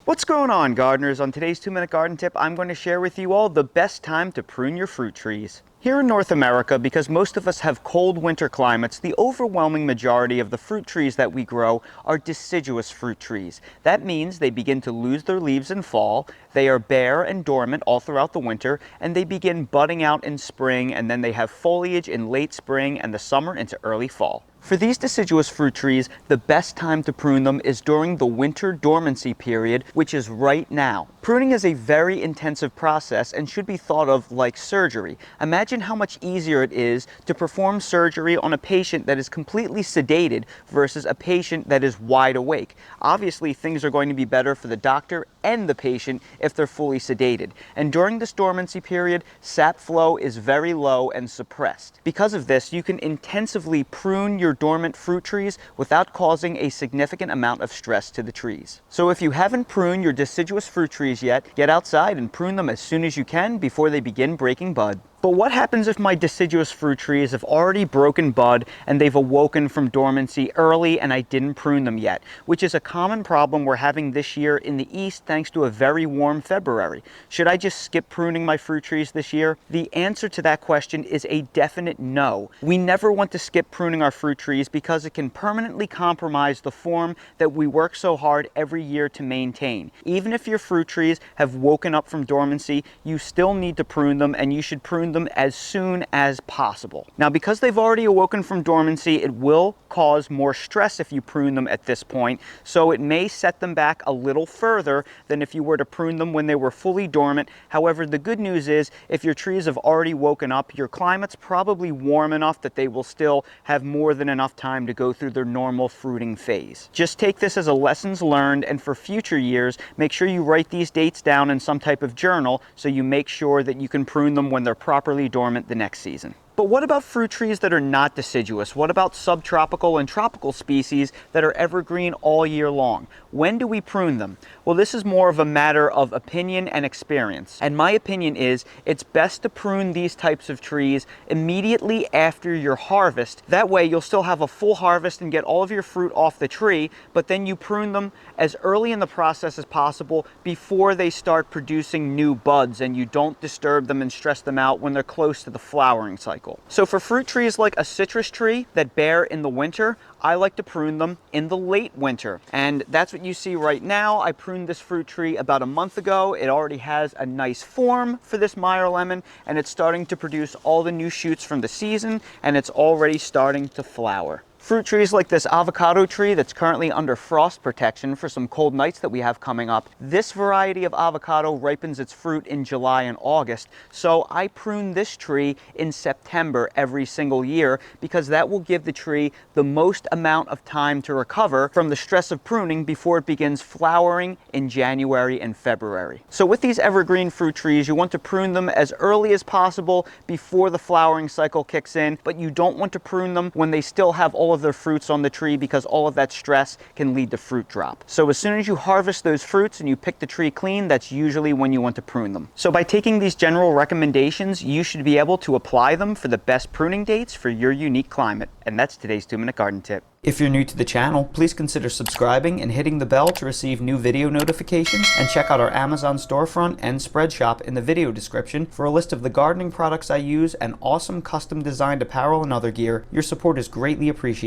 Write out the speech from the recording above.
What's going on, gardeners? On today's 2-minute garden tip, I'm going to share with you all the best time to prune your fruit trees. Here in North America, because most of us have cold winter climates, the overwhelming majority of the fruit trees that we grow are deciduous fruit trees. That means they begin to lose their leaves in fall, they are bare and dormant all throughout the winter, and they begin budding out in spring, and then they have foliage in late spring and the summer into early fall. For these deciduous fruit trees, the best time to prune them is during the winter dormancy period, which is right now. Pruning is a very intensive process and should be thought of like surgery. Imagine how much easier it is to perform surgery on a patient that is completely sedated versus a patient that is wide awake. Obviously, things are going to be better for the doctor and the patient if they're fully sedated. And during this dormancy period, sap flow is very low and suppressed. Because of this, you can intensively prune your dormant fruit trees without causing a significant amount of stress to the trees. So if you haven't pruned your deciduous fruit trees yet, get outside and prune them as soon as you can before they begin breaking bud. But what happens if my deciduous fruit trees have already broken bud and they've awoken from dormancy early and I didn't prune them yet, which is a common problem we're having this year in the East thanks to a very warm February. Should I just skip pruning my fruit trees this year? The answer to that question is a definite no. We never want to skip pruning our fruit trees because it can permanently compromise the form that we work so hard every year to maintain. Even if your fruit trees have woken up from dormancy, you still need to prune them, and you should prune them as soon as possible. Now, because they've already awoken from dormancy, it will cause more stress if you prune them at this point, so it may set them back a little further than if you were to prune them when they were fully dormant. However, the good news is if your trees have already woken up, your climate's probably warm enough that they will still have more than enough time to go through their normal fruiting phase. Just take this as a lessons learned, and for future years, make sure you write these dates down in some type of journal so you make sure that you can prune them when they're properly dormant the next season. But what about fruit trees that are not deciduous? What about subtropical and tropical species that are evergreen all year long? When do we prune them? Well, this is more of a matter of opinion and experience. And my opinion is it's best to prune these types of trees immediately after your harvest. That way you'll still have a full harvest and get all of your fruit off the tree, but then you prune them as early in the process as possible before they start producing new buds, and you don't disturb them and stress them out when they're close to the flowering cycle. So for fruit trees like a citrus tree that bear in the winter, I like to prune them in the late winter. And that's what you see right now. I pruned this fruit tree about a month ago. It already has a nice form for this Meyer lemon, and it's starting to produce all the new shoots from the season, and it's already starting to flower. Fruit trees like this avocado tree that's currently under frost protection for some cold nights that we have coming up. This variety of avocado ripens its fruit in July and August, so I prune this tree in September every single year because that will give the tree the most amount of time to recover from the stress of pruning before it begins flowering in January and February. So with these evergreen fruit trees, you want to prune them as early as possible before the flowering cycle kicks in, but you don't want to prune them when they still have all of their fruits on the tree because all of that stress can lead to fruit drop. So as soon as you harvest those fruits and you pick the tree clean, that's usually when you want to prune them. So by taking these general recommendations, you should be able to apply them for the best pruning dates for your unique climate. And that's today's 2-minute garden tip. If you're new to the channel, please consider subscribing and hitting the bell to receive new video notifications, and check out our Amazon storefront and spread shop in the video description for a list of the gardening products I use and awesome custom designed apparel and other gear. Your support is greatly appreciated.